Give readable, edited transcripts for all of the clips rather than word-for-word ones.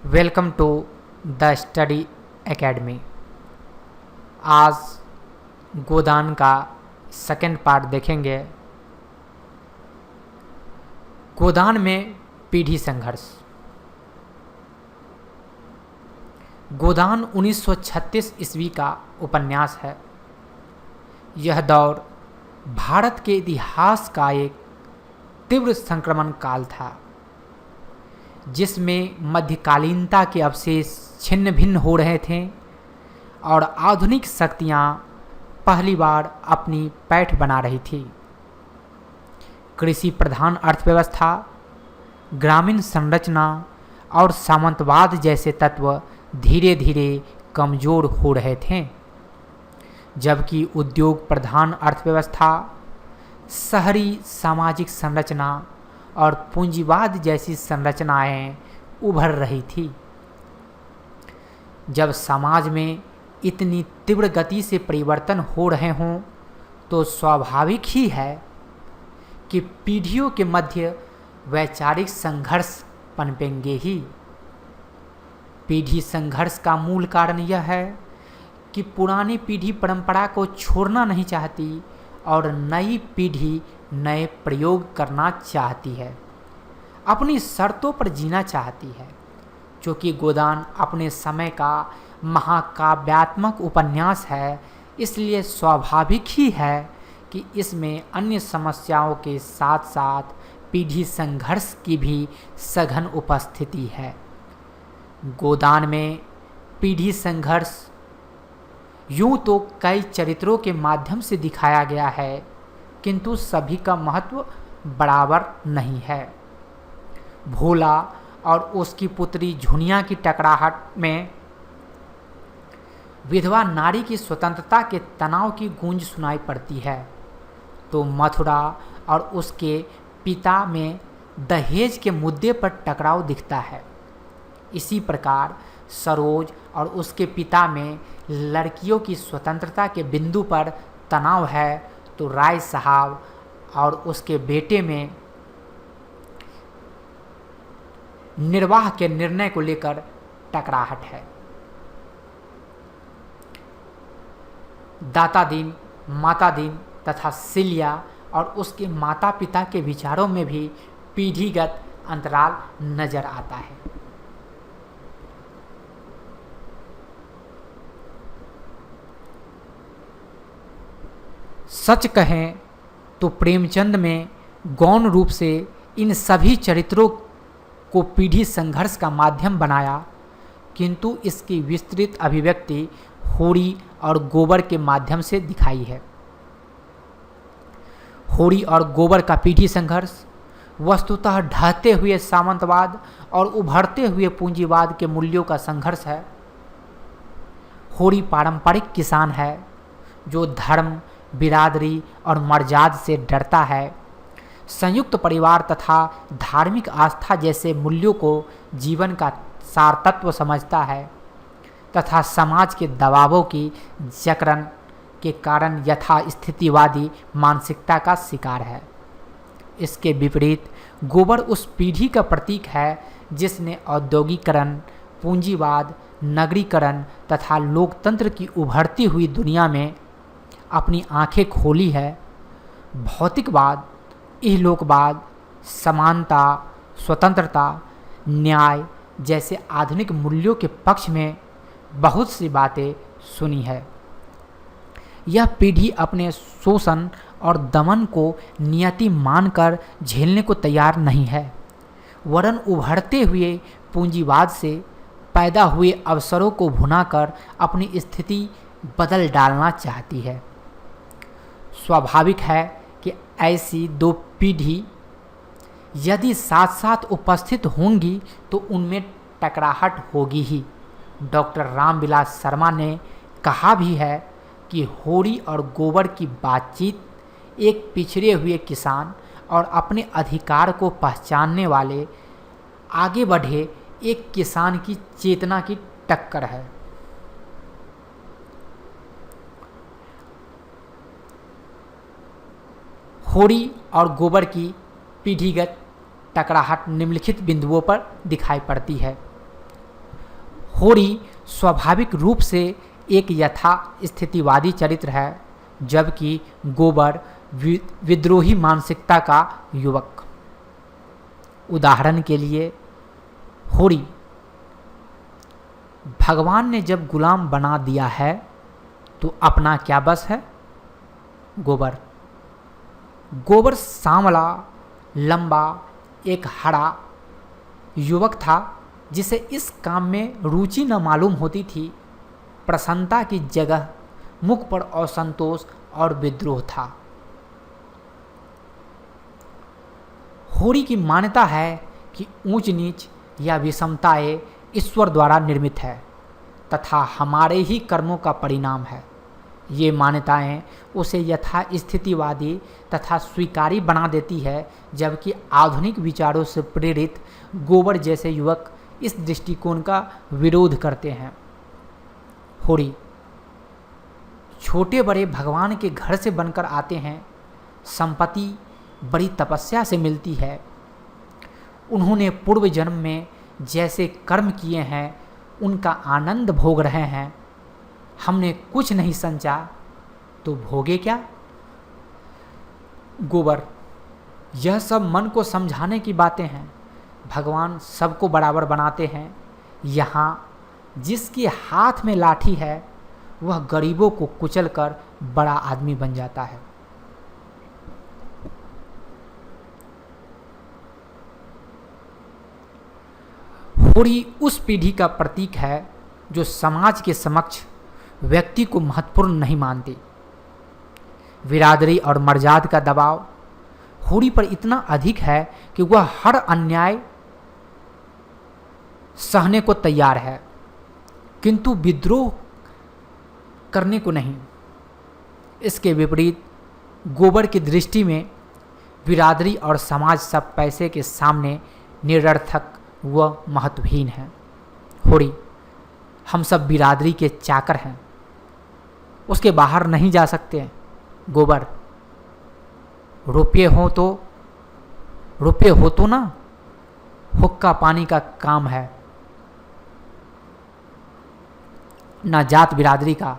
Welcome to the study academy. आज गोदान का second part देखेंगे। गोदान में पीढ़ी संघर्ष। गोदान 1936 ईस्वी का उपन्यास है। यह दौर भारत के इतिहास का एक तीव्र संक्रमण काल था, जिसमें मध्यकालीनता के अवशेष छिन्न भिन्न हो रहे थे और आधुनिक शक्तियाँ पहली बार अपनी पैठ बना रही थी। कृषि प्रधान अर्थव्यवस्था, ग्रामीण संरचना और सामंतवाद जैसे तत्व धीरे धीरे कमज़ोर हो रहे थे, जबकि उद्योग प्रधान अर्थव्यवस्था, शहरी सामाजिक संरचना और पूंजीवाद जैसी संरचनाएं उभर रही थी। जब समाज में इतनी तीव्र गति से परिवर्तन हो रहे हों, तो स्वाभाविक ही है कि पीढ़ियों के मध्य वैचारिक संघर्ष पनपेंगे ही। पीढ़ी संघर्ष का मूल कारण यह है कि पुरानी पीढ़ी परंपरा को छोड़ना नहीं चाहती और नई पीढ़ी नए प्रयोग करना चाहती है, अपनी शर्तों पर जीना चाहती है। क्योंकि गोदान अपने समय का महाकाव्यात्मक उपन्यास है, इसलिए स्वाभाविक ही है कि इसमें अन्य समस्याओं के साथ साथ पीढ़ी संघर्ष की भी सघन उपस्थिति है। गोदान में पीढ़ी संघर्ष यूँ तो कई चरित्रों के माध्यम से दिखाया गया है, किंतु सभी का महत्व बराबर नहीं है। भोला और उसकी पुत्री झुनिया की टकराहट में विधवा नारी की स्वतंत्रता के तनाव की गूंज सुनाई पड़ती है, तो मथुरा और उसके पिता में दहेज के मुद्दे पर टकराव दिखता है। इसी प्रकार सरोज और उसके पिता में लड़कियों की स्वतंत्रता के बिंदु पर तनाव है, तो राय साहब और उसके बेटे में निर्वाह के निर्णय को लेकर टकराहट है। दाता दीन, माता दीन तथा सिलिया और उसके माता पिता के विचारों में भी पीढ़ीगत अंतराल नजर आता है। सच कहें तो प्रेमचंद में गौण रूप से इन सभी चरित्रों को पीढ़ी संघर्ष का माध्यम बनाया, किंतु इसकी विस्तृत अभिव्यक्ति होरी और गोबर के माध्यम से दिखाई है। होरी और गोबर का पीढ़ी संघर्ष वस्तुतः ढहते हुए सामंतवाद और उभरते हुए पूंजीवाद के मूल्यों का संघर्ष है। होरी पारंपरिक किसान है, जो धर्म, बिरादरी और मर्याद से डरता है। संयुक्त परिवार तथा धार्मिक आस्था जैसे मूल्यों को जीवन का सार तत्व समझता है, तथा समाज के दबावों की जकड़न के कारण यथास्थितिवादी मानसिकता का शिकार है। इसके विपरीत गोबर उस पीढ़ी का प्रतीक है जिसने औद्योगिकरण, पूंजीवाद, नगरीकरण तथा लोकतंत्र की उभरती हुई दुनिया में अपनी आंखें खोली है। भौतिकवाद, इहलोकवाद, समानता, स्वतंत्रता, न्याय जैसे आधुनिक मूल्यों के पक्ष में बहुत सी बातें सुनी है। यह पीढ़ी अपने शोषण और दमन को नियति मानकर झेलने को तैयार नहीं है, वरन उभरते हुए पूंजीवाद से पैदा हुए अवसरों को भुनाकर अपनी स्थिति बदल डालना चाहती है। स्वाभाविक है कि ऐसी दो पीढ़ी यदि साथ साथ उपस्थित होंगी तो उनमें टकराहट होगी ही। डॉक्टर रामविलास शर्मा ने कहा भी है कि होरी और गोबर की बातचीत एक पिछड़े हुए किसान और अपने अधिकार को पहचानने वाले आगे बढ़े एक किसान की चेतना की टक्कर है। होरी और गोबर की पीढ़ीगत टकराहट निम्नलिखित बिंदुओं पर दिखाई पड़ती है। होरी स्वाभाविक रूप से एक यथा स्थितिवादी चरित्र है, जबकि गोबर विद्रोही मानसिकता का युवक। उदाहरण के लिए होरी, भगवान ने जब गुलाम बना दिया है तो अपना क्या बस है। गोबर, गोबर सांवला, लंबा, एक हरा युवक था जिसे इस काम में रुचि न मालूम होती थी। प्रसन्नता की जगह मुख पर असंतोष और विद्रोह था। होरी की मान्यता है कि ऊंच नीच या विषमताएं ईश्वर द्वारा निर्मित है तथा हमारे ही कर्मों का परिणाम है। ये मान्यताएं उसे यथा स्थितिवादी तथा स्वीकारी बना देती है, जबकि आधुनिक विचारों से प्रेरित गोबर जैसे युवक इस दृष्टिकोण का विरोध करते हैं। होरी छोटे बड़े भगवान के घर से बनकर आते हैं। संपत्ति बड़ी तपस्या से मिलती है। उन्होंने पूर्व जन्म में जैसे कर्म किए हैं उनका आनंद भोग रहे हैं। हमने कुछ नहीं संचा तो भोगे क्या। गोबर, यह सब मन को समझाने की बातें हैं। भगवान सबको बराबर बनाते हैं। यहाँ जिसके हाथ में लाठी है वह गरीबों को कुचलकर बड़ा आदमी बन जाता है। होरी उस पीढ़ी का प्रतीक है जो समाज के समक्ष व्यक्ति को महत्वपूर्ण नहीं मानती। बिरादरी और मर्यादा का दबाव होरी पर इतना अधिक है कि वह हर अन्याय सहने को तैयार है, किंतु विद्रोह करने को नहीं। इसके विपरीत गोबर की दृष्टि में बिरादरी और समाज सब पैसे के सामने निरर्थक व महत्वहीन है। होरी, हम सब बिरादरी के चाकर हैं, उसके बाहर नहीं जा सकते। गोबर, रुपये हो तो ना, हुक्का पानी का काम है, ना जात बिरादरी का।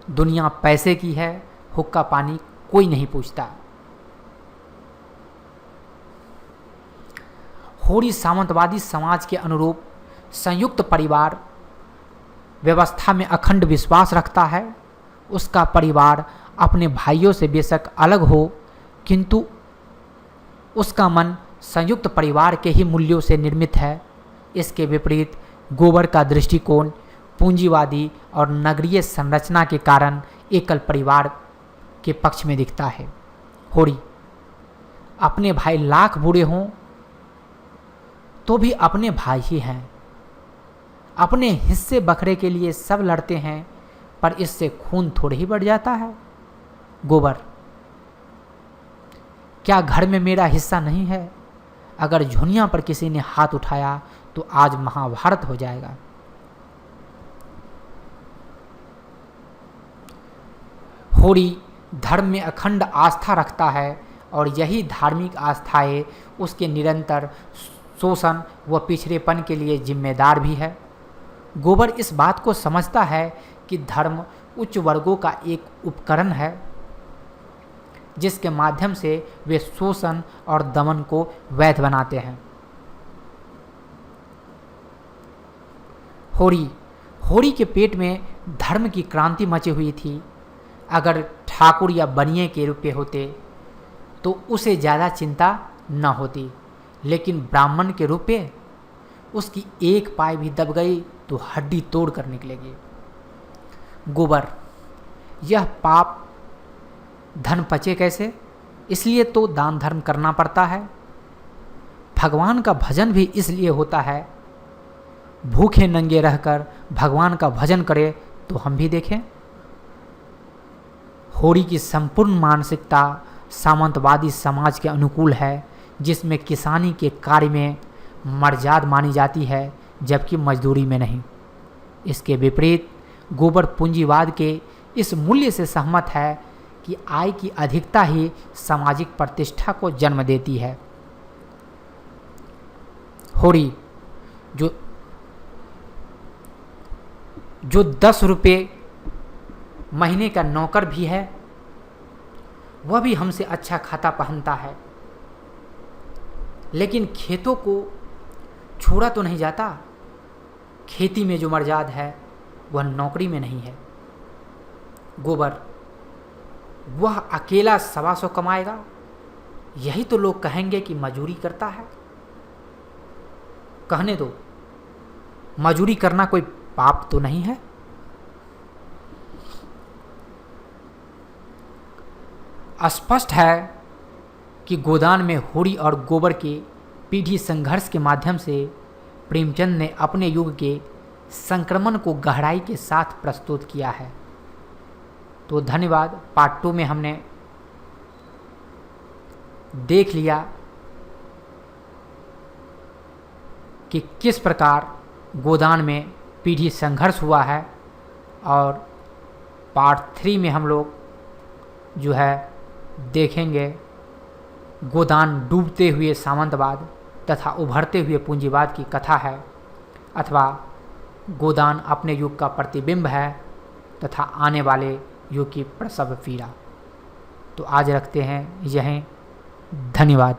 दुनिया पैसे की है, हुक्का पानी कोई नहीं पूछता। होरी सामंतवादी समाज के अनुरूप संयुक्त परिवार व्यवस्था में अखंड विश्वास रखता है। उसका परिवार अपने भाइयों से बेशक अलग हो, किंतु उसका मन संयुक्त परिवार के ही मूल्यों से निर्मित है। इसके विपरीत गोबर का दृष्टिकोण पूंजीवादी और नगरीय संरचना के कारण एकल परिवार के पक्ष में दिखता है। होरी, अपने भाई लाख बूढ़े हों तो भी अपने भाई ही हैं। अपने हिस्से बखरे के लिए सब लड़ते हैं, पर इससे खून थोड़े ही बढ़ जाता है। गोबर, क्या घर में मेरा हिस्सा नहीं है? अगर झुनिया पर किसी ने हाथ उठाया तो आज महाभारत हो जाएगा। होरी धर्म में अखंड आस्था रखता है और यही धार्मिक आस्थाएं उसके निरंतर शोषण व पिछड़ेपन के लिए जिम्मेदार भी है। गोबर इस बात को समझता है कि धर्म उच्च वर्गों का एक उपकरण है जिसके माध्यम से वे शोषण और दमन को वैध बनाते हैं। होरी के पेट में धर्म की क्रांति मची हुई थी। अगर ठाकुर या बनिए के रुपये होते तो उसे ज़्यादा चिंता न होती, लेकिन ब्राह्मण के रुपये, उसकी एक पाय भी दब गई तो हड्डी तोड़ कर निकलेगी। गोबर, यह पाप धन पचे कैसे, इसलिए तो दान धर्म करना पड़ता है। भगवान का भजन भी इसलिए होता है। भूखे नंगे रहकर भगवान का भजन करें तो हम भी देखें। होरी की संपूर्ण मानसिकता सामंतवादी समाज के अनुकूल है, जिसमें किसानी के कार्य में मर्यादा मानी जाती है जबकि मजदूरी में नहीं। इसके विपरीत गोबर पूंजीवाद के इस मूल्य से सहमत है कि आय की अधिकता ही सामाजिक प्रतिष्ठा को जन्म देती है। होरी जो 10 रुपये महीने का नौकर भी है, वह भी हमसे अच्छा खाता पहनता है, लेकिन खेतों को छोड़ा तो नहीं जाता। खेती में जो मर्यादा है वह नौकरी में नहीं है। गोबर वह अकेला 125 कमाएगा, यही तो लोग कहेंगे कि मजूरी करता है। कहने दो, मजूरी करना कोई पाप तो नहीं है। स्पष्ट है कि गोदान में होरी और गोबर के पीढ़ी संघर्ष के माध्यम से प्रेमचंद ने अपने युग के संक्रमण को गहराई के साथ प्रस्तुत किया है। तो धन्यवाद। पार्ट 2 में हमने देख लिया कि किस प्रकार गोदान में पीढ़ी संघर्ष हुआ है, और पार्ट 3 में हम लोग जो है देखेंगे गोदान डूबते हुए सामंतवाद तथा उभरते हुए पूंजीवाद की कथा है, अथवा गोदान अपने युग का प्रतिबिंब है तथा आने वाले युग की प्रसव पीड़ा। तो आज रखते हैं यहीं। धन्यवाद।